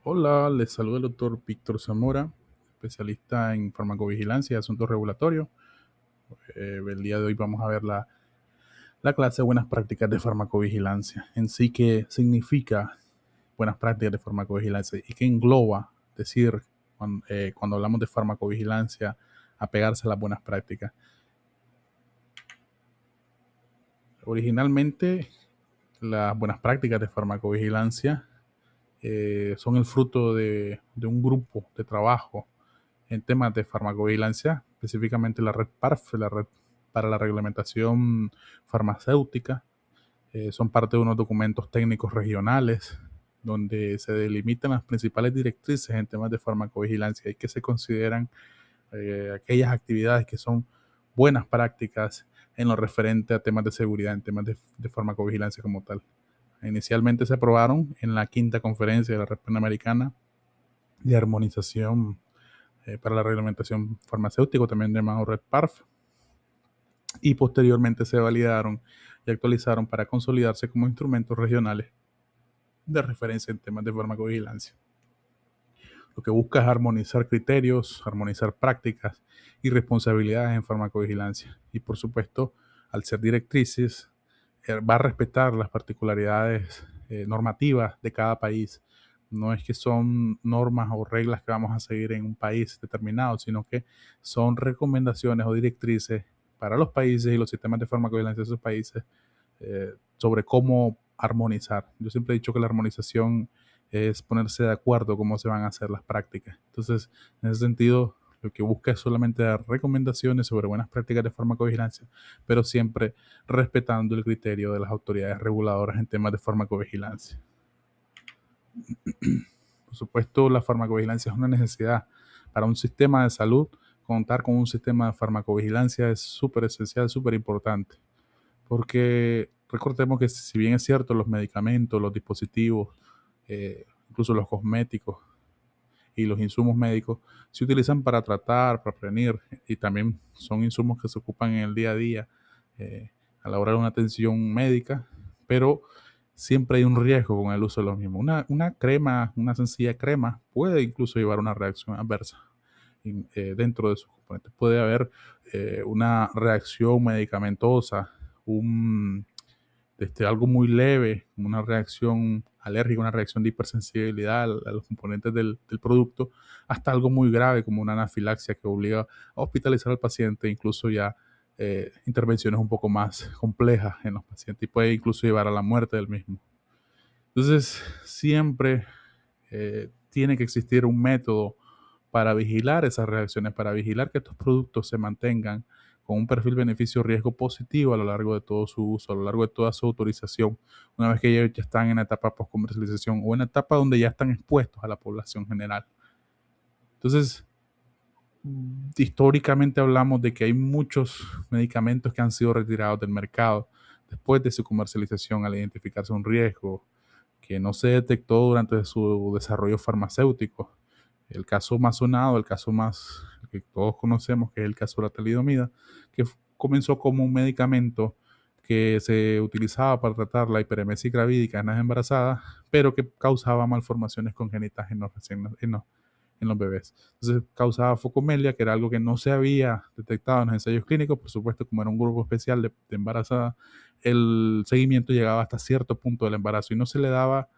Hola, les saluda el doctor Víctor Zamora, especialista en farmacovigilancia y asuntos regulatorios. El día de hoy vamos a ver la clase de buenas prácticas de farmacovigilancia. En sí, qué significa buenas prácticas de farmacovigilancia y qué engloba, decir, cuando hablamos de farmacovigilancia, apegarse a las buenas prácticas. Originalmente, las buenas prácticas de farmacovigilancia son el fruto de un grupo de trabajo en temas de farmacovigilancia, específicamente la red PARF, la red para la reglamentación farmacéutica. Son parte de unos documentos técnicos regionales donde se delimitan las principales directrices en temas de farmacovigilancia y que se consideran aquellas actividades que son buenas prácticas en lo referente a temas de seguridad, en temas de farmacovigilancia como tal. Inicialmente se aprobaron en la quinta conferencia de la Red Panamericana de Armonización para la reglamentación farmacéutica, también llamado Red PARF, y posteriormente se validaron y actualizaron para consolidarse como instrumentos regionales de referencia en temas de farmacovigilancia. Lo que busca es armonizar criterios, armonizar prácticas y responsabilidades en farmacovigilancia. Y por supuesto, al ser directrices, va a respetar las particularidades normativas de cada país. No es que son normas o reglas que vamos a seguir en un país determinado, sino que son recomendaciones o directrices para los países y los sistemas de farmacovigilancia de esos países sobre cómo armonizar. Yo siempre he dicho que la armonización es ponerse de acuerdo cómo se van a hacer las prácticas. Entonces, en ese sentido, lo que busca es solamente dar recomendaciones sobre buenas prácticas de farmacovigilancia, pero siempre respetando el criterio de las autoridades reguladoras en temas de farmacovigilancia. Por supuesto, la farmacovigilancia es una necesidad para un sistema de salud. Contar con un sistema de farmacovigilancia es súper esencial, súper importante, porque recordemos que si bien es cierto, los medicamentos, los dispositivos, incluso los cosméticos y los insumos médicos se utilizan para tratar, para prevenir, y también son insumos que se ocupan en el día a día eh, a la hora de una atención médica, pero siempre hay un riesgo con el uso de los mismos. Una crema, una sencilla crema, puede incluso llevar una reacción adversa dentro de sus componentes. Puede haber una reacción medicamentosa, un, algo muy leve, como una reacción alérgica, una reacción de hipersensibilidad a los componentes del producto, hasta algo muy grave como una anafilaxia que obliga a hospitalizar al paciente, incluso ya intervenciones un poco más complejas en los pacientes y puede incluso llevar a la muerte del mismo. Entonces, siempre tiene que existir un método para vigilar esas reacciones, para vigilar que estos productos se mantengan con un perfil beneficio-riesgo positivo a lo largo de todo su uso, a lo largo de toda su autorización, una vez que ellos ya están en la etapa post-comercialización o en la etapa donde ya están expuestos a la población general. Entonces, históricamente hablamos de que hay muchos medicamentos que han sido retirados del mercado después de su comercialización al identificarse un riesgo que no se detectó durante su desarrollo farmacéutico. El caso más sonado, el caso más que todos conocemos, que es el caso de la talidomida, que comenzó como un medicamento que se utilizaba para tratar la hiperemesis gravídica en las embarazadas, pero que causaba malformaciones congénitas en los bebés. Entonces causaba focomelia, que era algo que no se había detectado en los ensayos clínicos, por supuesto, como era un grupo especial de embarazadas, el seguimiento llegaba hasta cierto punto del embarazo y no se le daba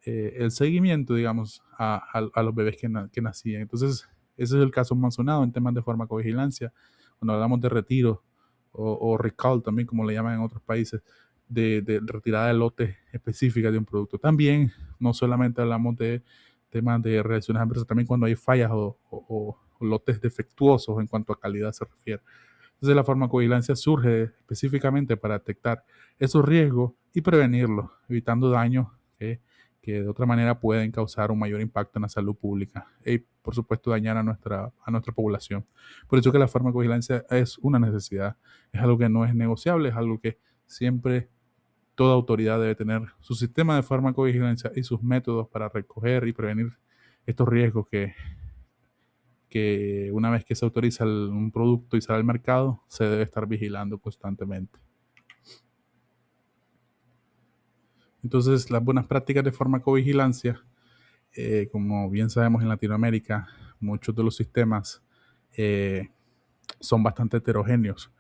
el seguimiento, digamos, a los bebés que nacían. Entonces, ese es el caso más sonado en temas de farmacovigilancia, cuando hablamos de retiro o recall también, como le llaman en otros países, de retirada de lotes específicas de un producto. También, no solamente hablamos de temas de reacciones adversas, también cuando hay fallas o lotes defectuosos en cuanto a calidad se refiere. Entonces la farmacovigilancia surge específicamente para detectar esos riesgos y prevenirlos, evitando daños que de otra manera pueden causar un mayor impacto en la salud pública y por supuesto dañar a nuestra población. Por eso que la farmacovigilancia es una necesidad, es algo que no es negociable, es algo que siempre toda autoridad debe tener su sistema de farmacovigilancia y sus métodos para recoger y prevenir estos riesgos que una vez que se autoriza un producto y sale al mercado, se debe estar vigilando constantemente. Entonces, las buenas prácticas de farmacovigilancia Como bien sabemos en Latinoamérica, muchos de los sistemas eh, son bastante heterogéneos.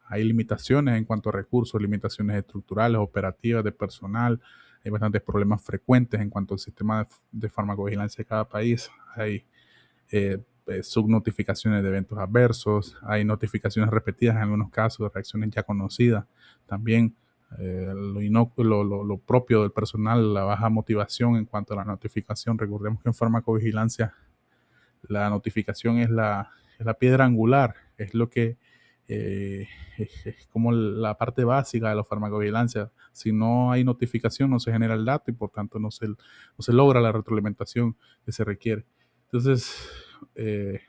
Hay limitaciones en cuanto a recursos, limitaciones estructurales, operativas, de personal. Hay bastantes problemas frecuentes en cuanto al sistema de farmacovigilancia de cada país. Hay subnotificaciones de eventos adversos, hay notificaciones repetidas en algunos casos, reacciones ya conocidas. También lo propio del personal, la baja motivación en cuanto a la notificación. Recordemos que en farmacovigilancia la notificación es la piedra angular, es lo que es como la parte básica de la farmacovigilancia. Si no hay notificación, no se genera el dato y por tanto no se logra la retroalimentación que se requiere. Entonces, eh,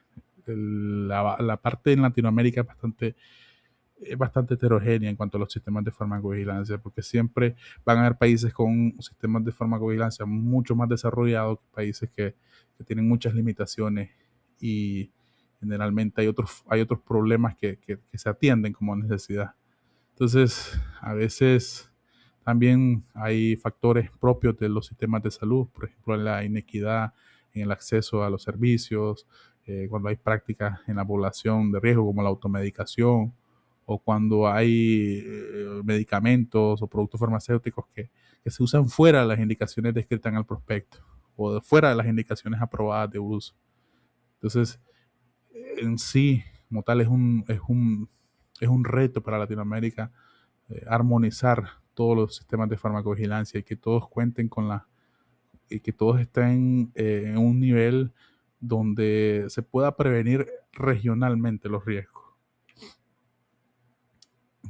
la parte en Latinoamérica es bastante heterogénea en cuanto a los sistemas de farmacovigilancia, porque siempre van a haber países con sistemas de farmacovigilancia mucho más desarrollados que países que tienen muchas limitaciones y generalmente hay otros problemas que se atienden como necesidad. Entonces, a veces también hay factores propios de los sistemas de salud, por ejemplo, la inequidad en el acceso a los servicios, cuando hay prácticas en la población de riesgo como la automedicación, o cuando hay medicamentos o productos farmacéuticos que se usan fuera de las indicaciones descritas en el prospecto o fuera de las indicaciones aprobadas de uso. Entonces, en sí, como tal, es un reto para Latinoamérica armonizar todos los sistemas de farmacovigilancia y que todos cuenten y que todos estén en un nivel donde se pueda prevenir regionalmente los riesgos.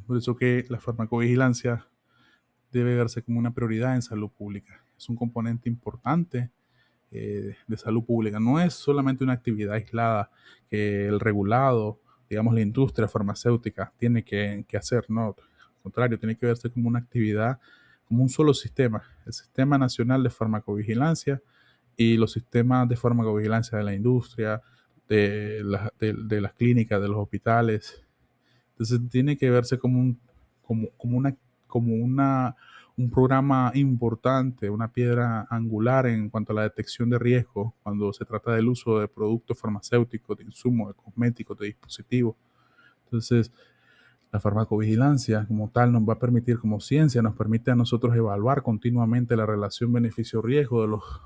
Por eso que la farmacovigilancia debe verse como una prioridad en salud pública. Es un componente importante de salud pública. No es solamente una actividad aislada que el regulado, digamos la industria farmacéutica, tiene que hacer, no. Al contrario, tiene que verse como una actividad, como un solo sistema, el Sistema Nacional de Farmacovigilancia y los sistemas de farmacovigilancia de la industria, de las clínicas, de los hospitales. Entonces tiene que verse como un programa importante, una piedra angular en cuanto a la detección de riesgos cuando se trata del uso de productos farmacéuticos, de insumos, de cosméticos, de dispositivos. Entonces, la farmacovigilancia como tal nos va a permitir, como ciencia, nos permite a nosotros evaluar continuamente la relación beneficio-riesgo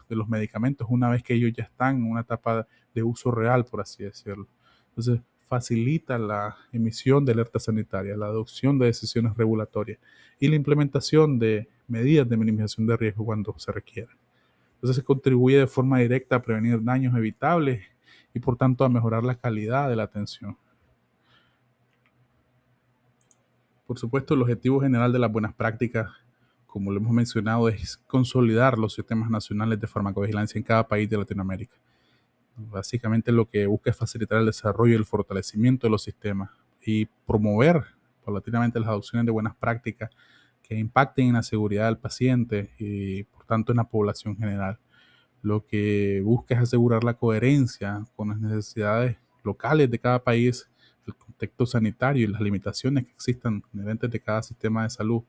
de los medicamentos una vez que ellos ya están en una etapa de uso real, por así decirlo. Entonces, facilita la emisión de alertas sanitarias, la adopción de decisiones regulatorias y la implementación de medidas de minimización de riesgo cuando se requiera. Entonces, se contribuye de forma directa a prevenir daños evitables y, por tanto, a mejorar la calidad de la atención. Por supuesto, el objetivo general de las buenas prácticas, como lo hemos mencionado, es consolidar los sistemas nacionales de farmacovigilancia en cada país de Latinoamérica. Básicamente lo que busca es facilitar el desarrollo y el fortalecimiento de los sistemas y promover paulatinamente las adopciones de buenas prácticas que impacten en la seguridad del paciente y por tanto en la población general. Lo que busca es asegurar la coherencia con las necesidades locales de cada país, el contexto sanitario y las limitaciones que existan inherentes de cada sistema de salud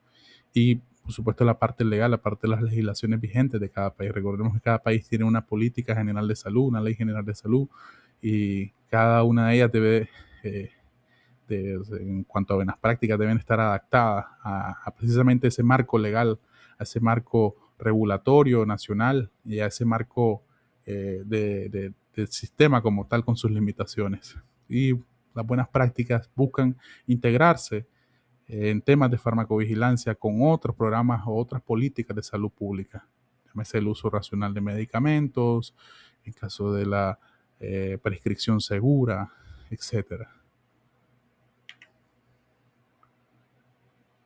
y por supuesto la parte legal, la parte de las legislaciones vigentes de cada país. Recordemos que cada país tiene una política general de salud, una ley general de salud y cada una de ellas debe, en cuanto a buenas prácticas, deben estar adaptadas a precisamente ese marco legal, a ese marco regulatorio nacional y a ese marco del sistema como tal con sus limitaciones. Y las buenas prácticas buscan integrarse en temas de farmacovigilancia con otros programas o otras políticas de salud pública. Llámese el uso racional de medicamentos, en caso de la prescripción segura, etcétera.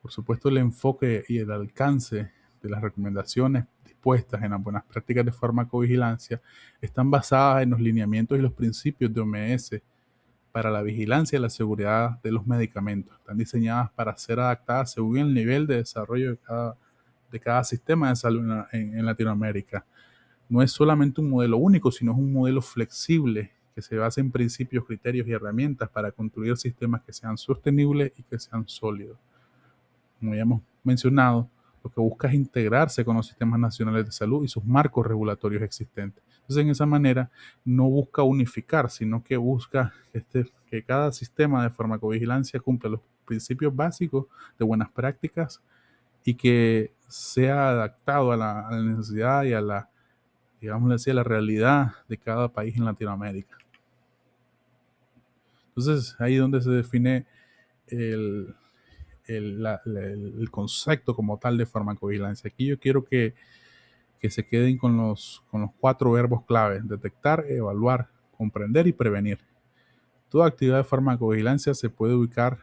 Por supuesto, el enfoque y el alcance de las recomendaciones dispuestas en las buenas prácticas de farmacovigilancia están basadas en los lineamientos y los principios de OMS para la vigilancia y la seguridad de los medicamentos. Están diseñadas para ser adaptadas según el nivel de desarrollo de cada sistema de salud en Latinoamérica. No es solamente un modelo único, sino es un modelo flexible que se basa en principios, criterios y herramientas para construir sistemas que sean sostenibles y que sean sólidos. Como ya hemos mencionado, lo que busca es integrarse con los sistemas nacionales de salud y sus marcos regulatorios existentes. Entonces, en esa manera, no busca unificar, sino que busca que cada sistema de farmacovigilancia cumpla los principios básicos de buenas prácticas y que sea adaptado a la necesidad y a la, digamos así, a la realidad de cada país en Latinoamérica. Entonces, ahí es donde se define el, el concepto como tal de farmacovigilancia. Aquí yo quiero que se queden con los 4 verbos claves: detectar, evaluar, comprender y prevenir. Toda actividad de farmacovigilancia se puede ubicar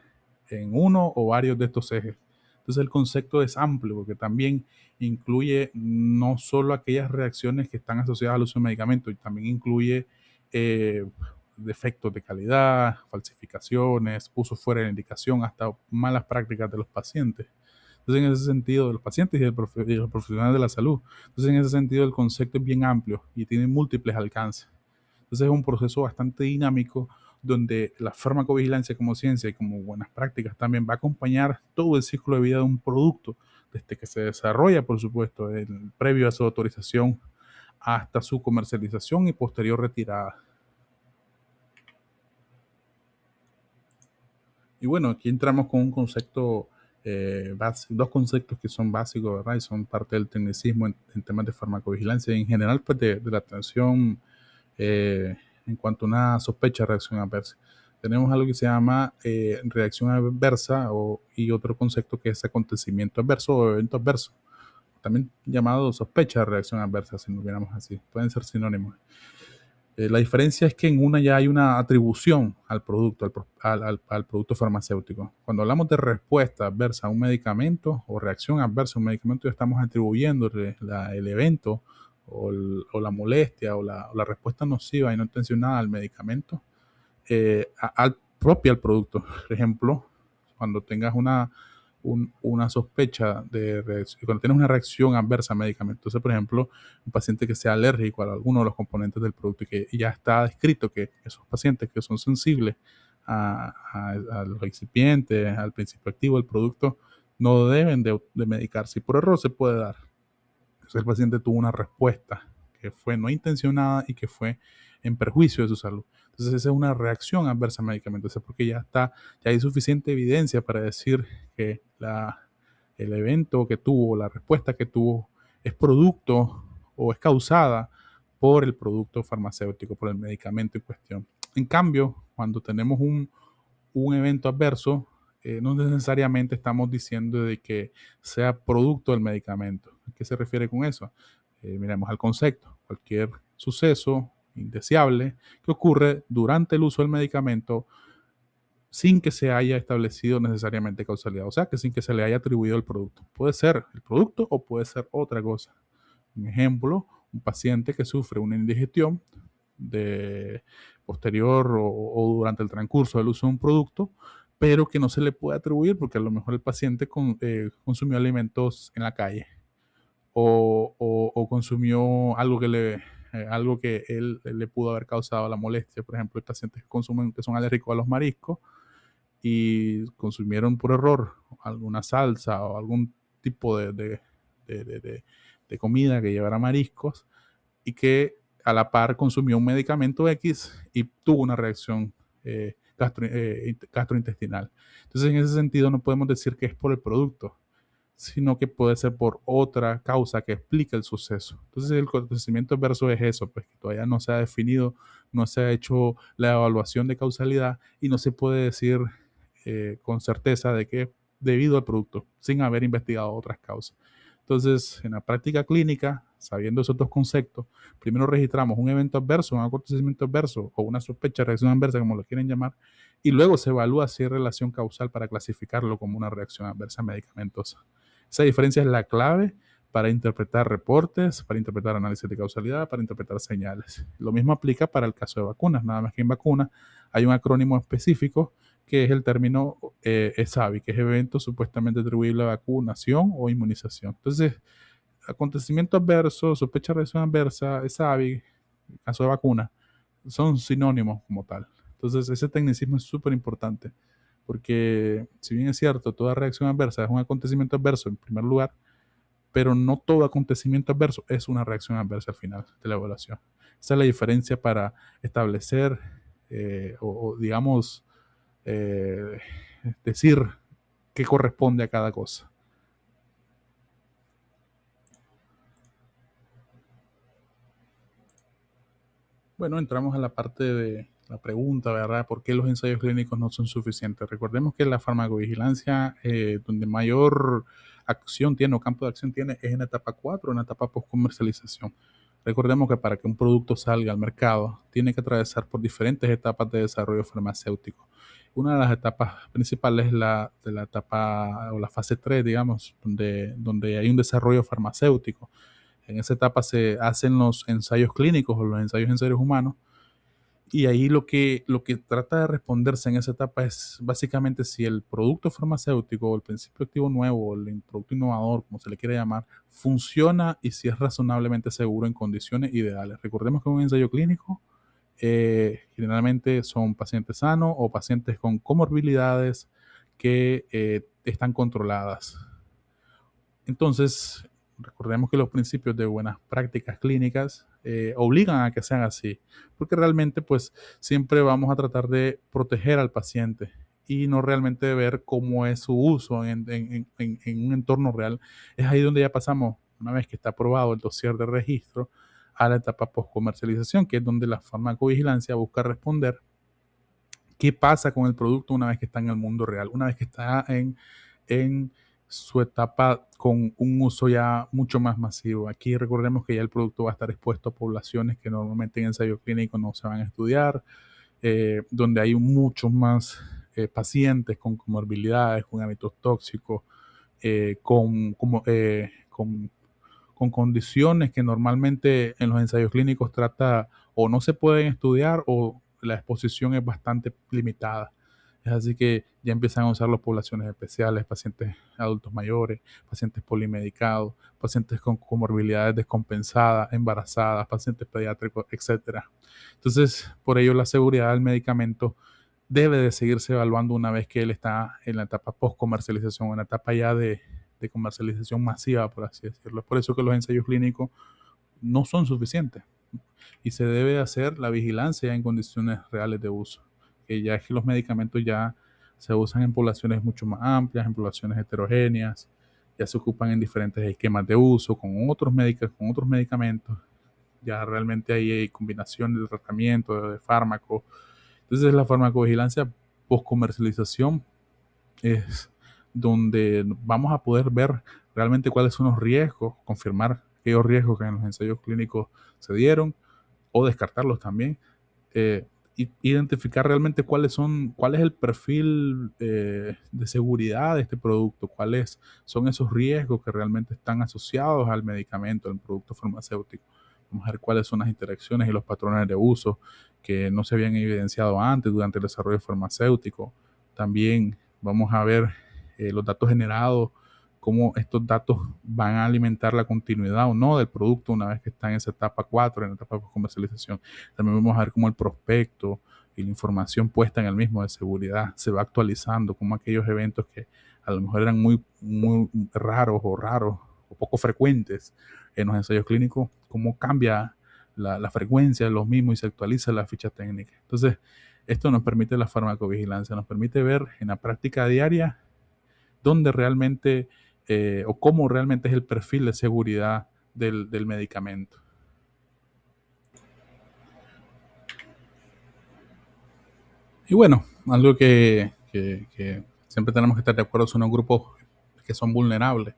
en uno o varios de estos ejes. Entonces el concepto es amplio porque también incluye no solo aquellas reacciones que están asociadas al uso de medicamentos, también incluye eh, defectos de calidad, falsificaciones, uso fuera de la indicación, hasta malas prácticas de los pacientes. Entonces, en ese sentido, de los pacientes y de los profesionales de la salud. Entonces, en ese sentido, el concepto es bien amplio y tiene múltiples alcances. Entonces, es un proceso bastante dinámico donde la farmacovigilancia como ciencia y como buenas prácticas también va a acompañar todo el ciclo de vida de un producto, desde que se desarrolla, por supuesto, previo a su autorización hasta su comercialización y posterior retirada. Y bueno, aquí entramos con un concepto, dos conceptos que son básicos, ¿verdad? Y son parte del tecnicismo en temas de farmacovigilancia y en general, pues de la atención en cuanto a una sospecha de reacción adversa. Tenemos algo que se llama reacción adversa y otro concepto que es acontecimiento adverso o evento adverso, también llamado sospecha de reacción adversa, si lo viéramos así. Pueden ser sinónimos. La diferencia es que en una ya hay una atribución al producto, al producto farmacéutico. Cuando hablamos de respuesta adversa a un medicamento o reacción adversa a un medicamento, ya estamos atribuyéndole el evento o la molestia o la respuesta nociva y no intencionada al medicamento al propio al producto. Por ejemplo, cuando tengas una sospecha cuando tienes una reacción adversa a medicamentos. Entonces, por ejemplo, un paciente que sea alérgico a alguno de los componentes del producto y que ya está descrito que esos pacientes que son sensibles a los excipientes, al principio activo del producto, no deben de medicarse. Y por error se puede dar. Entonces, el paciente tuvo una respuesta que fue no intencionada y que fue en perjuicio de su salud. Entonces, esa es una reacción adversa a medicamentos, porque ya hay suficiente evidencia para decir que el evento que tuvo, la respuesta que tuvo, es producto o es causada por el producto farmacéutico, por el medicamento en cuestión. En cambio, cuando tenemos un evento adverso, no necesariamente estamos diciendo de que sea producto del medicamento. ¿A qué se refiere con eso? Miremos al concepto. Cualquier suceso indeseable que ocurre durante el uso del medicamento sin que se haya establecido necesariamente causalidad, o sea, que sin que se le haya atribuido el producto. Puede ser el producto o puede ser otra cosa. Un ejemplo, un paciente que sufre una indigestión posterior o durante el transcurso del uso de un producto, pero que no se le puede atribuir porque a lo mejor el paciente consumió alimentos en la calle o consumió algo que él le pudo haber causado la molestia. Por ejemplo, hay pacientes que son alérgicos a los mariscos y consumieron por error alguna salsa o algún tipo de comida que llevara mariscos y que a la par consumió un medicamento X y tuvo una reacción gastrointestinal. Entonces, en ese sentido, no podemos decir que es por el producto, sino que puede ser por otra causa que explica el suceso. Entonces, el acontecimiento adverso es eso, pues que todavía no se ha definido, no se ha hecho la evaluación de causalidad y no se puede decir con certeza de que debido al producto, sin haber investigado otras causas. Entonces, en la práctica clínica, sabiendo esos dos conceptos, primero registramos un evento adverso, un acontecimiento adverso o una sospecha de reacción adversa, como lo quieren llamar, y luego se evalúa si hay relación causal para clasificarlo como una reacción adversa medicamentosa. Esa diferencia es la clave para interpretar reportes, para interpretar análisis de causalidad, para interpretar señales. Lo mismo aplica para el caso de vacunas, nada más que en vacunas hay un acrónimo específico que es el término ESAVI, que es evento supuestamente atribuible a vacunación o inmunización. Entonces, acontecimiento adverso, sospecha de reacción adversa, ESAVI, caso de vacuna, son sinónimos como tal. Entonces, ese tecnicismo es súper importante, porque si bien es cierto, toda reacción adversa es un acontecimiento adverso en primer lugar, pero no todo acontecimiento adverso es una reacción adversa al final de la evaluación. Esa es la diferencia para establecer o digamos, eh, decir qué corresponde a cada cosa. Bueno, entramos a la parte de la pregunta, ¿verdad? ¿Por qué los ensayos clínicos no son suficientes? Recordemos que la farmacovigilancia, donde mayor acción tiene o campo de acción tiene, es en la etapa 4, en la etapa post-comercialización. Recordemos que para que un producto salga al mercado, tiene que atravesar por diferentes etapas de desarrollo farmacéutico. Una de las etapas principales es la de la etapa o la fase 3, digamos, donde hay un desarrollo farmacéutico. En esa etapa se hacen los ensayos clínicos o los ensayos en seres humanos y ahí lo que trata de responderse en esa etapa es básicamente si el producto farmacéutico o el principio activo nuevo o el producto innovador, como se le quiere llamar, funciona y si es razonablemente seguro en condiciones ideales. Recordemos que un ensayo clínico generalmente son pacientes sanos o pacientes con comorbilidades que están controladas. Entonces, recordemos que los principios de buenas prácticas clínicas obligan a que sean así, porque realmente pues siempre vamos a tratar de proteger al paciente y no realmente de ver cómo es su uso en un entorno real. Es ahí donde ya pasamos, una vez que está aprobado el dossier de registro, a la etapa post-comercialización, que es donde la farmacovigilancia busca responder qué pasa con el producto una vez que está en el mundo real, una vez que está en su etapa con un uso ya mucho más masivo. Aquí recordemos que ya el producto va a estar expuesto a poblaciones que normalmente en ensayo clínico no se van a estudiar, donde hay muchos más pacientes con comorbilidades, con hábitos tóxicos, con condiciones que normalmente en los ensayos clínicos trata o no se pueden estudiar o la exposición es bastante limitada. Es así que ya empiezan a usar las poblaciones especiales, pacientes adultos mayores, pacientes polimedicados, pacientes con comorbilidades descompensadas, embarazadas, pacientes pediátricos, etcétera. Entonces, por ello la seguridad del medicamento debe de seguirse evaluando una vez que él está en la etapa post-comercialización, en la etapa ya de comercialización masiva, por así decirlo. Es por eso que los ensayos clínicos no son suficientes y se debe hacer la vigilancia en condiciones reales de uso, que ya es que los medicamentos ya se usan en poblaciones mucho más amplias, en poblaciones heterogéneas, ya se ocupan en diferentes esquemas de uso con otros medicamentos, ya realmente ahí hay combinaciones de tratamiento, de fármacos. Entonces la farmacovigilancia post comercialización es donde vamos a poder ver realmente cuáles son los riesgos, confirmar aquellos riesgos que en los ensayos clínicos se dieron o descartarlos también, eh, identificar realmente cuál es el perfil de seguridad de este producto, cuáles son esos riesgos que realmente están asociados al medicamento, al producto farmacéutico. Vamos a ver cuáles son las interacciones y los patrones de uso que no se habían evidenciado antes durante el desarrollo farmacéutico. También vamos a ver los datos generados, cómo estos datos van a alimentar la continuidad o no del producto una vez que está en esa etapa 4, en la etapa de comercialización. También vamos a ver cómo el prospecto y la información puesta en el mismo de seguridad se va actualizando, como aquellos eventos que a lo mejor eran muy raros o poco frecuentes en los ensayos clínicos, cómo cambia la frecuencia de los mismos y se actualiza la ficha técnica. Entonces, esto nos permite la farmacovigilancia, nos permite ver en la práctica diaria dónde realmente o cómo realmente es el perfil de seguridad del medicamento. Y bueno, algo que siempre tenemos que estar de acuerdo son los grupos que son vulnerables,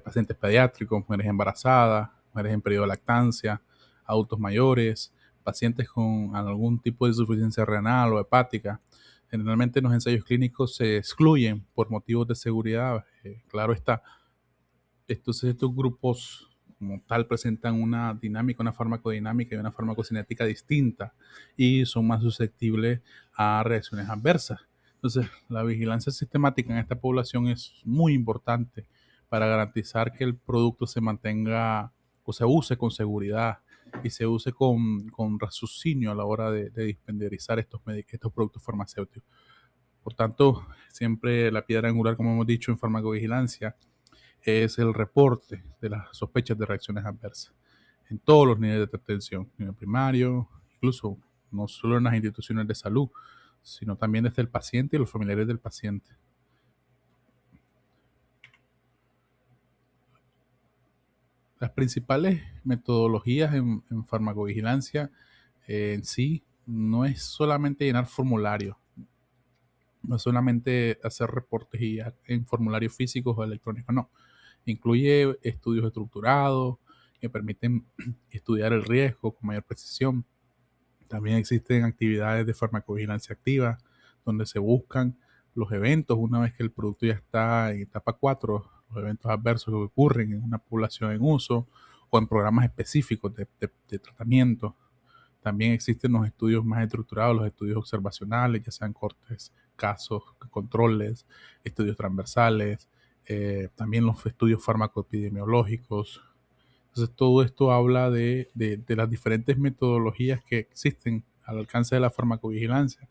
pacientes pediátricos, mujeres embarazadas, mujeres en periodo de lactancia, adultos mayores, pacientes con algún tipo de insuficiencia renal o hepática. Generalmente en los ensayos clínicos se excluyen por motivos de seguridad. Claro está, estos grupos como tal presentan una dinámica, una farmacodinámica y una farmacocinética distinta y son más susceptibles a reacciones adversas. Entonces, la vigilancia sistemática en esta población es muy importante para garantizar que el producto se mantenga o se use con seguridad y se use con raciocinio a la hora de dispendiarizar estos productos farmacéuticos. Por tanto, siempre la piedra angular, como hemos dicho en farmacovigilancia, es el reporte de las sospechas de reacciones adversas en todos los niveles de atención, nivel primario, incluso no solo en las instituciones de salud, sino también desde el paciente y los familiares del paciente. Las principales metodologías en farmacovigilancia en sí no es solamente llenar formularios, no es solamente hacer reportes y en formularios físicos o electrónicos, no. Incluye estudios estructurados que permiten estudiar el riesgo con mayor precisión. También existen actividades de farmacovigilancia activa, donde se buscan los eventos una vez que el producto ya está en etapa 4, los eventos adversos que ocurren en una población en uso o en programas específicos de tratamiento. También existen los estudios más estructurados, los estudios observacionales, ya sean cortes, casos, controles, estudios transversales, también los estudios farmacoepidemiológicos. Entonces todo esto habla de las diferentes metodologías que existen al alcance de la farmacovigilancia.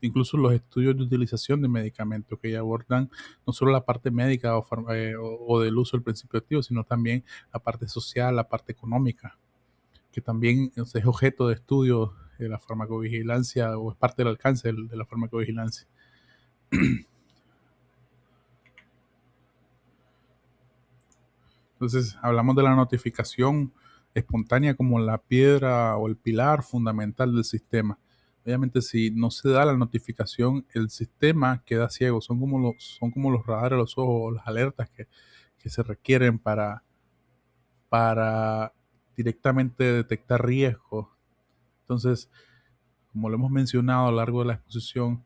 Incluso los estudios de utilización de medicamentos que ya abordan no solo la parte médica o del uso del principio activo, sino también la parte social, la parte económica, que también es objeto de estudio de la farmacovigilancia o es parte del alcance de la farmacovigilancia. Entonces, hablamos de la notificación espontánea como la piedra o el pilar fundamental del sistema. Obviamente, si no se da la notificación, el sistema queda ciego. Son como los radares de los ojos, las alertas que se requieren para directamente detectar riesgos. Entonces, como lo hemos mencionado a lo largo de la exposición,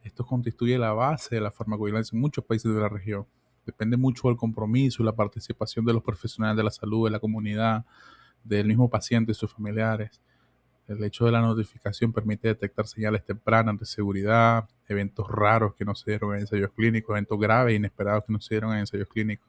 esto constituye la base de la farmacovigilancia en muchos países de la región. Depende mucho del compromiso y la participación de los profesionales de la salud, de la comunidad, del mismo paciente y sus familiares. El hecho de la notificación permite detectar señales tempranas de seguridad, eventos raros que no se dieron en ensayos clínicos, eventos graves e inesperados que no se dieron en ensayos clínicos.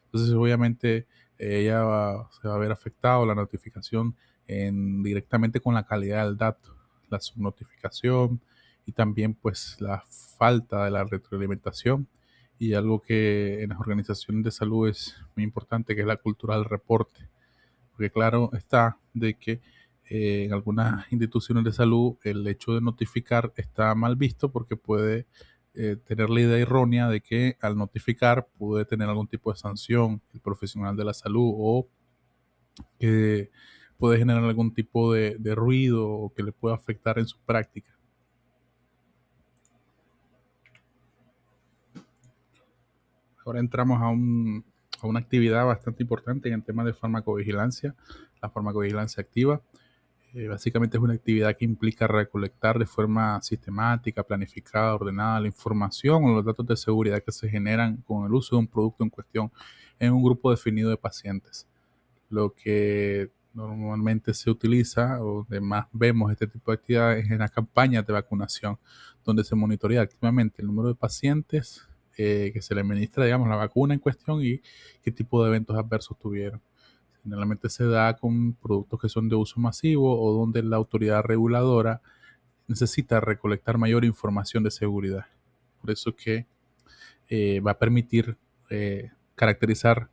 Entonces, obviamente, se va a ver afectado la notificación directamente con la calidad del dato, la subnotificación y también pues la falta de la retroalimentación y algo que en las organizaciones de salud es muy importante, que es la cultura del reporte. Porque claro está de que en algunas instituciones de salud el hecho de notificar está mal visto porque puede tener la idea errónea de que al notificar puede tener algún tipo de sanción el profesional de la salud o que puede generar algún tipo de ruido o que le pueda afectar en su práctica. Ahora entramos a una actividad bastante importante en el tema de farmacovigilancia, la farmacovigilancia activa. Básicamente es una actividad que implica recolectar de forma sistemática, planificada, ordenada la información o los datos de seguridad que se generan con el uso de un producto en cuestión en un grupo definido de pacientes. Lo que normalmente se utiliza o donde más vemos este tipo de actividades es en las campañas de vacunación, donde se monitorea activamente el número de pacientes que se le administra, digamos, la vacuna en cuestión y qué tipo de eventos adversos tuvieron. Generalmente se da con productos que son de uso masivo o donde la autoridad reguladora necesita recolectar mayor información de seguridad. Por eso que va a permitir caracterizar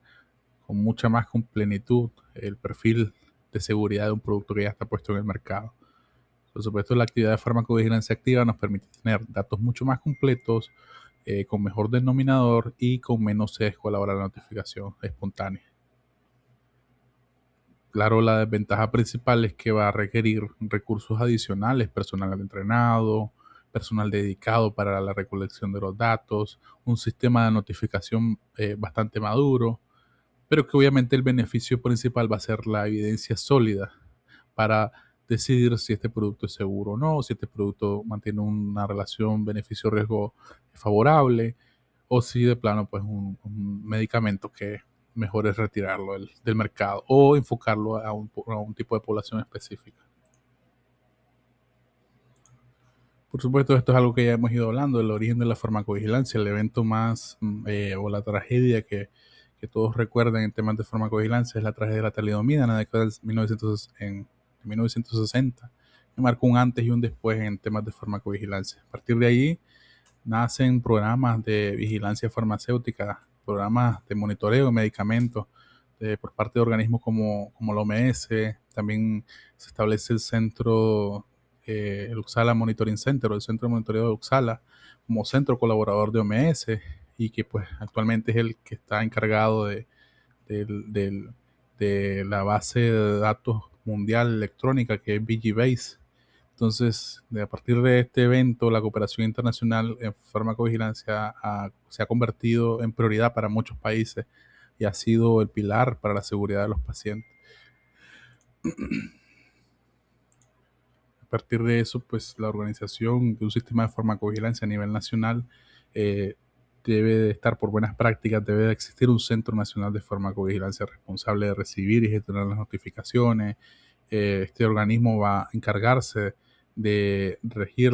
con mucha más plenitud el perfil de seguridad de un producto que ya está puesto en el mercado. Por supuesto, la actividad de farmacovigilancia activa nos permite tener datos mucho más completos, con mejor denominador y con menos sesgo a la hora de la notificación espontánea. Claro, la desventaja principal es que va a requerir recursos adicionales, personal entrenado, personal dedicado para la recolección de los datos, un sistema de notificación bastante maduro, pero que obviamente el beneficio principal va a ser la evidencia sólida para decidir si este producto es seguro o no, si este producto mantiene una relación beneficio-riesgo favorable o si de plano pues un medicamento que mejor es retirarlo del mercado o enfocarlo a un tipo de población específica. Por supuesto, esto es algo que ya hemos ido hablando, el origen de la farmacovigilancia, el evento más o la tragedia que todos recuerdan en temas de farmacovigilancia es la tragedia de la talidomida en la década de 1960, que marcó un antes y un después en temas de farmacovigilancia. A partir de allí nacen programas de vigilancia farmacéutica programas de monitoreo de medicamentos por parte de organismos como la OMS. También se establece el centro, el Uppsala Monitoring Center, o el Centro de Monitoreo de Uppsala, como centro colaborador de OMS, y que pues actualmente es el que está encargado del- del- de la base de datos mundial electrónica, que es VigiBase. Entonces, a partir de este evento, la cooperación internacional en farmacovigilancia se ha convertido en prioridad para muchos países y ha sido el pilar para la seguridad de los pacientes. A partir de eso, pues la organización de un sistema de farmacovigilancia a nivel nacional eh, debe de estar por buenas prácticas, debe de existir un Centro Nacional de Farmacovigilancia responsable de recibir y gestionar las notificaciones. Este organismo va a encargarse de regir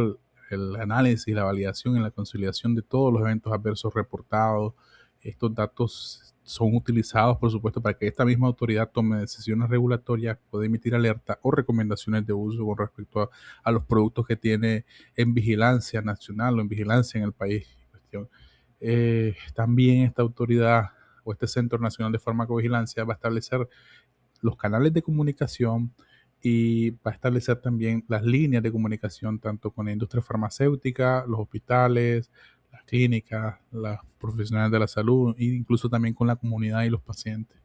el análisis, la validación y la conciliación de todos los eventos adversos reportados. Estos datos son utilizados, por supuesto, para que esta misma autoridad tome decisiones regulatorias, pueda emitir alertas o recomendaciones de uso con respecto a los productos que tiene en vigilancia nacional o en vigilancia en el país en cuestión. También esta autoridad o este Centro Nacional de Farmacovigilancia va a establecer los canales de comunicación y va a establecer también las líneas de comunicación tanto con la industria farmacéutica, los hospitales, las clínicas, los profesionales de la salud e incluso también con la comunidad y los pacientes.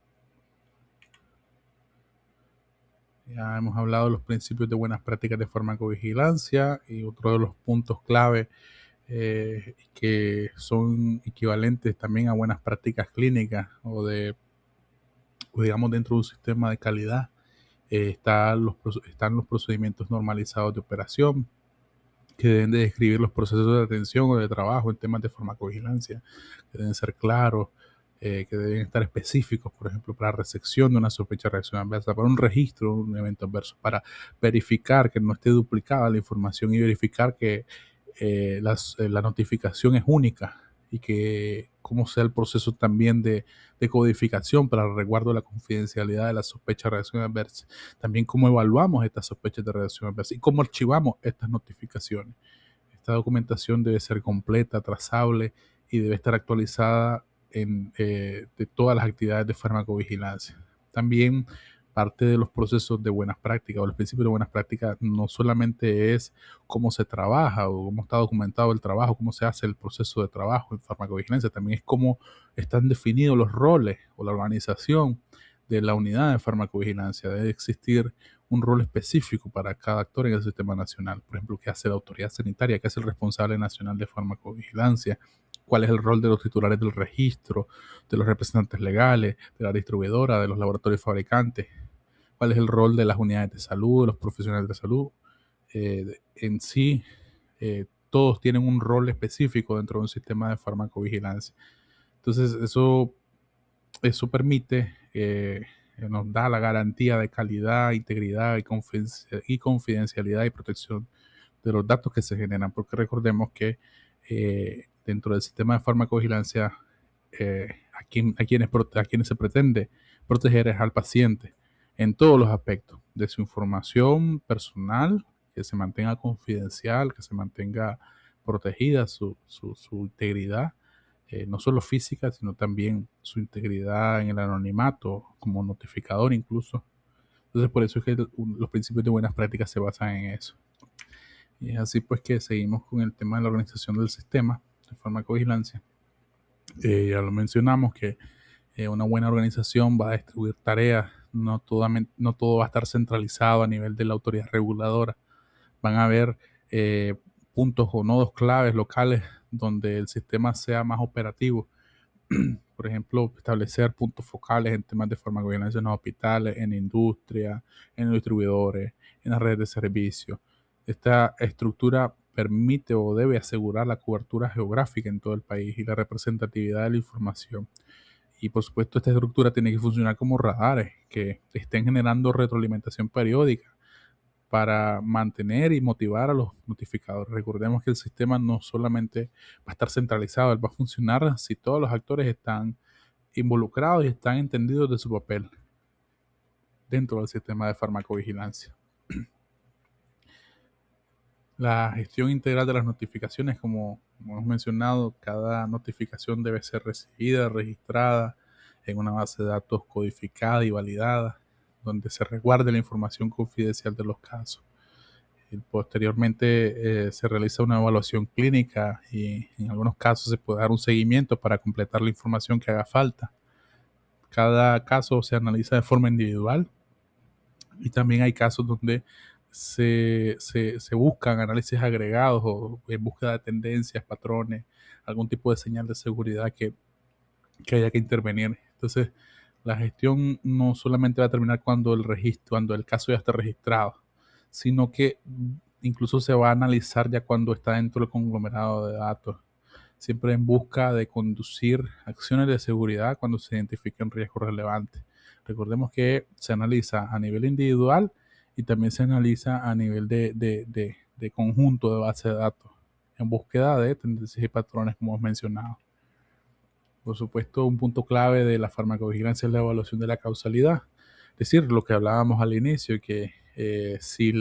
Ya hemos hablado de los principios de buenas prácticas de farmacovigilancia, y otro de los puntos clave que son equivalentes también a buenas prácticas clínicas o digamos dentro de un sistema de calidad. Están los procedimientos normalizados de operación, que deben de describir los procesos de atención o de trabajo en temas de farmacovigilancia, que deben ser claros, que deben estar específicos, por ejemplo, para recepción de una sospecha de reacción adversa, para un registro de un evento adverso, para verificar que no esté duplicada la información y verificar que la notificación es única, y que cómo sea el proceso también de codificación para el resguardo de la confidencialidad de la sospecha de reacción adversa. También cómo evaluamos estas sospechas de reacción adversa y cómo archivamos estas notificaciones. Esta documentación debe ser completa, trazable y debe estar actualizada de todas las actividades de farmacovigilancia. También parte de los procesos de buenas prácticas o los principios de buenas prácticas no solamente es cómo se trabaja o cómo está documentado el trabajo, cómo se hace el proceso de trabajo en farmacovigilancia, también es cómo están definidos los roles o la organización de la unidad de farmacovigilancia. Debe existir un rol específico para cada actor en el sistema nacional. Por ejemplo, qué hace la autoridad sanitaria, qué hace el responsable nacional de farmacovigilancia, cuál es el rol de los titulares del registro, de los representantes legales, de la distribuidora, de los laboratorios fabricantes, cuál es el rol de las unidades de salud, de los profesionales de salud. En sí, todos tienen un rol específico dentro de un sistema de farmacovigilancia. Entonces, eso permite, nos da la garantía de calidad, integridad y confidencialidad y protección de los datos que se generan, porque recordemos que dentro del sistema de farmacovigilancia, a quienes se pretende proteger es al paciente en todos los aspectos de su información personal, que se mantenga confidencial, que se mantenga protegida su integridad, no solo física, sino también su integridad en el anonimato, como notificador incluso. Entonces, por eso es que los principios de buenas prácticas se basan en eso. Y es así pues que seguimos con el tema de la organización del sistema de farmacovigilancia. Ya lo mencionamos que una buena organización va a distribuir tareas, no todo va a estar centralizado a nivel de la autoridad reguladora. Van a haber puntos o nodos claves locales donde el sistema sea más operativo. Por ejemplo, establecer puntos focales en temas de farmacovigilancia en los hospitales, en industria, en los distribuidores, en las redes de servicios. Esta estructura permite o debe asegurar la cobertura geográfica en todo el país y la representatividad de la información. Y por supuesto, esta estructura tiene que funcionar como radares que estén generando retroalimentación periódica para mantener y motivar a los notificadores. Recordemos que el sistema no solamente va a estar centralizado, él va a funcionar si todos los actores están involucrados y están entendidos de su papel dentro del sistema de farmacovigilancia. La gestión integral de las notificaciones, como hemos mencionado, cada notificación debe ser recibida, registrada en una base de datos codificada y validada, donde se resguarde la información confidencial de los casos. Y posteriormente se realiza una evaluación clínica y en algunos casos se puede dar un seguimiento para completar la información que haga falta. Cada caso se analiza de forma individual y también hay casos donde se buscan análisis agregados o en búsqueda de tendencias, patrones, algún tipo de señal de seguridad que haya que intervenir. Entonces, la gestión no solamente va a terminar cuando el caso ya está registrado, sino que incluso se va a analizar ya cuando está dentro del conglomerado de datos, siempre en busca de conducir acciones de seguridad cuando se identifiquen riesgos relevantes. Recordemos que se analiza a nivel individual y también se analiza a nivel de conjunto de base de datos, en búsqueda de tendencias y patrones como hemos mencionado. Por supuesto, un punto clave de la farmacovigilancia es la evaluación de la causalidad. Es decir, lo que hablábamos al inicio, que si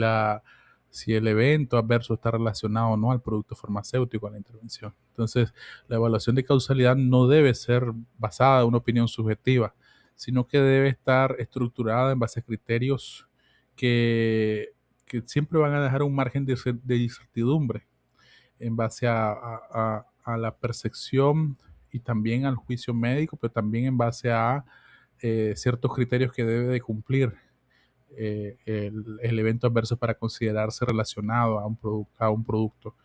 el evento adverso está relacionado o no al producto farmacéutico, a la intervención. Entonces, la evaluación de causalidad no debe ser basada en una opinión subjetiva, sino que debe estar estructurada en base a criterios que, que siempre van a dejar un margen de incertidumbre en base a la percepción y también al juicio médico, pero también en base a ciertos criterios que debe de cumplir el evento adverso para considerarse relacionado a un producto.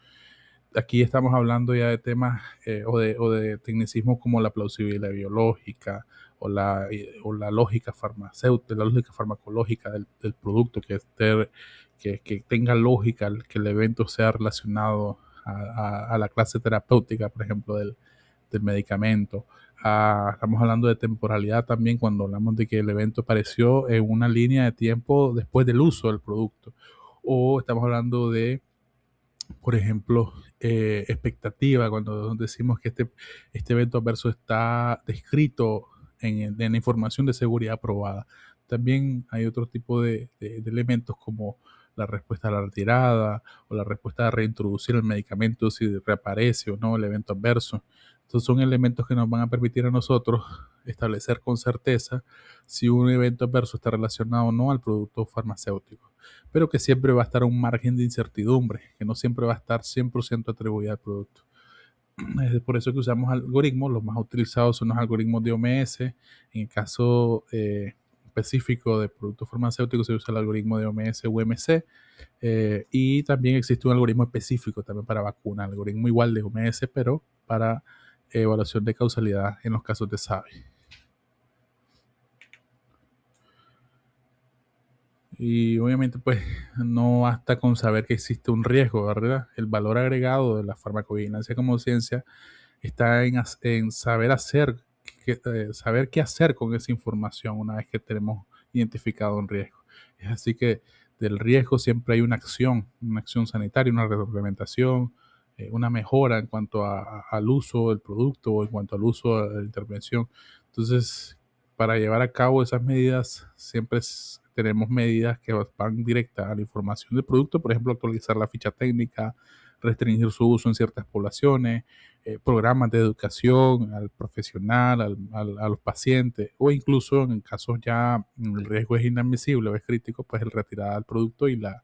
Aquí estamos hablando ya de temas o de tecnicismos como la plausibilidad biológica o la lógica farmacéutica, la lógica farmacológica del producto, que tenga lógica, que el evento sea relacionado a la clase terapéutica, por ejemplo, del medicamento. Estamos hablando de temporalidad también cuando hablamos de que el evento apareció en una línea de tiempo después del uso del producto. O estamos hablando de, por ejemplo, expectativa, cuando decimos que este evento adverso está descrito en la información de seguridad aprobada. También hay otro tipo de elementos como la respuesta a la retirada o la respuesta a reintroducir el medicamento si reaparece o no el evento adverso. Entonces son elementos que nos van a permitir a nosotros establecer con certeza si un evento adverso está relacionado o no al producto farmacéutico, pero que siempre va a estar un margen de incertidumbre, que no siempre va a estar 100% atribuida al producto. Es por eso que usamos algoritmos, los más utilizados son los algoritmos de OMS. En el caso específico de productos farmacéuticos se usa el algoritmo de OMS UMC, y también existe un algoritmo específico también para vacunas, algoritmo igual de OMS, pero para evaluación de causalidad en los casos de SAVI. Y obviamente pues no basta con saber que existe un riesgo, ¿verdad? El valor agregado de la farmacovigilancia como ciencia está en saber qué hacer con esa información una vez que tenemos identificado un riesgo. Es así que del riesgo siempre hay una acción sanitaria, una reglamentación, una mejora en cuanto al uso del producto o en cuanto al uso de la intervención. Entonces, para llevar a cabo esas medidas, siempre tenemos medidas que van directas a la información del producto, por ejemplo, actualizar la ficha técnica, restringir su uso en ciertas poblaciones, programas de educación al profesional, a los pacientes, o incluso en casos ya el riesgo es inadmisible o es crítico, pues el retirada del producto y la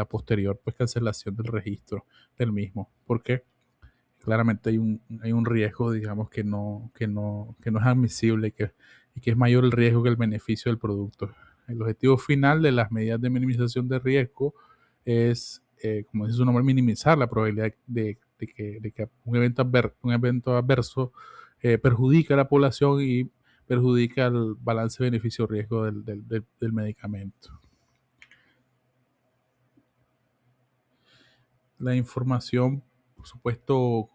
posterior pues cancelación del registro del mismo, porque claramente hay un riesgo, digamos, que no es admisible y que es mayor el riesgo que el beneficio del producto. El objetivo final de las medidas de minimización de riesgo es, como dice su nombre, minimizar la probabilidad de que un evento adverso perjudique a la población y perjudica el balance beneficio-riesgo del medicamento. La información, por supuesto,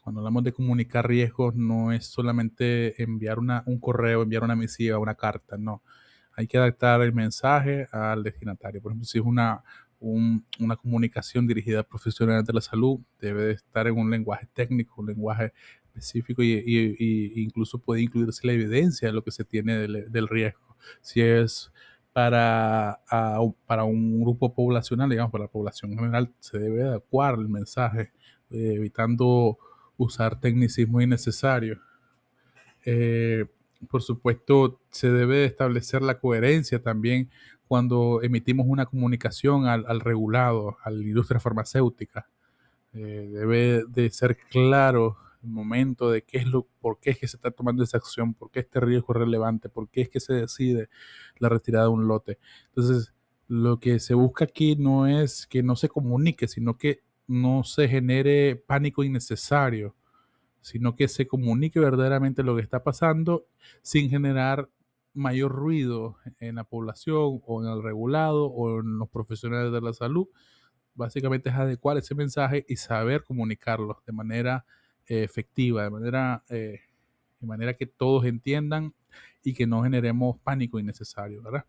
cuando hablamos de comunicar riesgos, no es solamente enviar un correo, enviar una misiva, una carta, no. Hay que adaptar el mensaje al destinatario. Por ejemplo, si es una comunicación dirigida a profesionales de la salud, debe de estar en un lenguaje técnico, un lenguaje específico y incluso puede incluirse la evidencia de lo que se tiene del riesgo. Si es para un grupo poblacional, digamos, para la población general, se debe adecuar el mensaje, evitando usar tecnicismos innecesarios. Eh, por supuesto, se debe establecer la coherencia también cuando emitimos una comunicación al regulado, a la industria farmacéutica. Debe de ser claro el momento de por qué es que se está tomando esa acción, por qué este riesgo es relevante, por qué es que se decide la retirada de un lote. Entonces, lo que se busca aquí no es que no se comunique, sino que no se genere pánico innecesario, sino que se comunique verdaderamente lo que está pasando sin generar mayor ruido en la población o en el regulado o en los profesionales de la salud. Básicamente es adecuar ese mensaje y saber comunicarlo de manera efectiva, de manera que todos entiendan y que no generemos pánico innecesario, ¿verdad?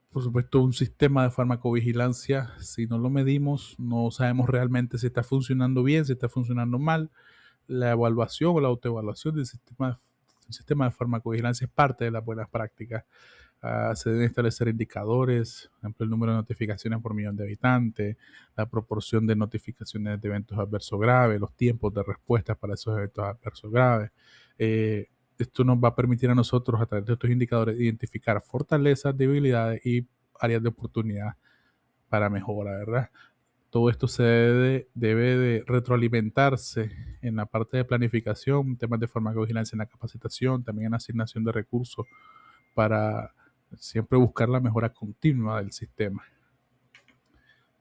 Por supuesto, un sistema de farmacovigilancia, si no lo medimos, no sabemos realmente si está funcionando bien, si está funcionando mal. La evaluación o la autoevaluación del sistema de farmacovigilancia es parte de las buenas prácticas. Se deben establecer indicadores, por ejemplo, el número de notificaciones por millón de habitantes, la proporción de notificaciones de eventos adversos graves, los tiempos de respuesta para esos eventos adversos graves. Esto nos va a permitir a nosotros, a través de estos indicadores, identificar fortalezas, debilidades y áreas de oportunidad para mejora, ¿verdad? Todo esto debe de retroalimentarse en la parte de planificación, temas de farmacovigilancia en la capacitación, también en asignación de recursos para siempre buscar la mejora continua del sistema.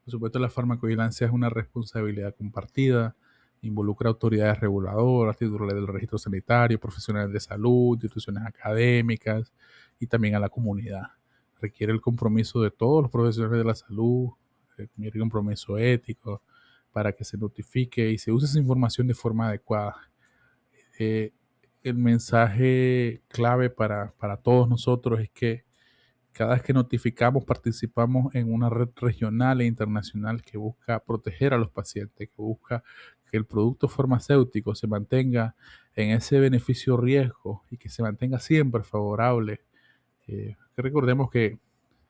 Por supuesto, la farmacovigilancia es una responsabilidad compartida, involucra autoridades reguladoras, titulares del registro sanitario, profesionales de salud, instituciones académicas y también a la comunidad. Requiere el compromiso de todos los profesionales de la salud, requiere un compromiso ético para que se notifique y se use esa información de forma adecuada. El mensaje clave para todos nosotros es que cada vez que notificamos, participamos en una red regional e internacional que busca proteger a los pacientes, que busca que el producto farmacéutico se mantenga en ese beneficio-riesgo y que se mantenga siempre favorable. Que recordemos que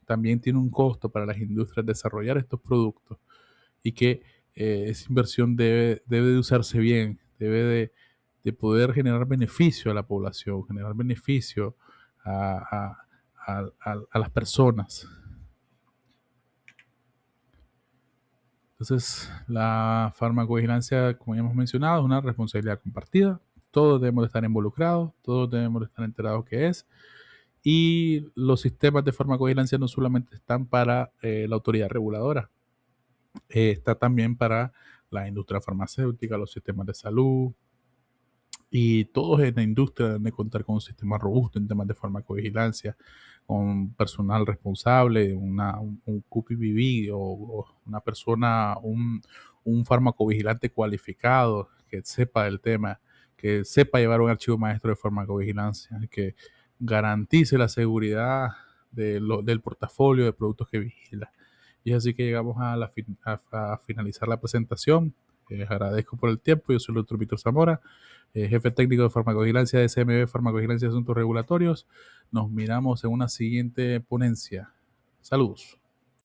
también tiene un costo para las industrias desarrollar estos productos y que esa inversión debe de usarse bien, de poder generar beneficio a la población, generar beneficio a, a las personas. Entonces, la farmacovigilancia, como ya hemos mencionado, es una responsabilidad compartida. Todos debemos de estar involucrados, todos debemos de estar enterados qué es. Y los sistemas de farmacovigilancia no solamente están para la autoridad reguladora, está también para la industria farmacéutica, los sistemas de salud, y todos en la industria deben de contar con un sistema robusto en temas de farmacovigilancia, con personal responsable, un QPVV o una persona, un farmacovigilante cualificado que sepa del tema, que sepa llevar un archivo maestro de farmacovigilancia, que garantice la seguridad del portafolio de productos que vigila. Y es así que llegamos a finalizar la presentación. Les agradezco por el tiempo. Yo soy el Dr. Víctor Zamora, jefe técnico de farmacovigilancia de CMB Farmacovigilancia y Asuntos Regulatorios. Nos miramos en una siguiente ponencia. Saludos.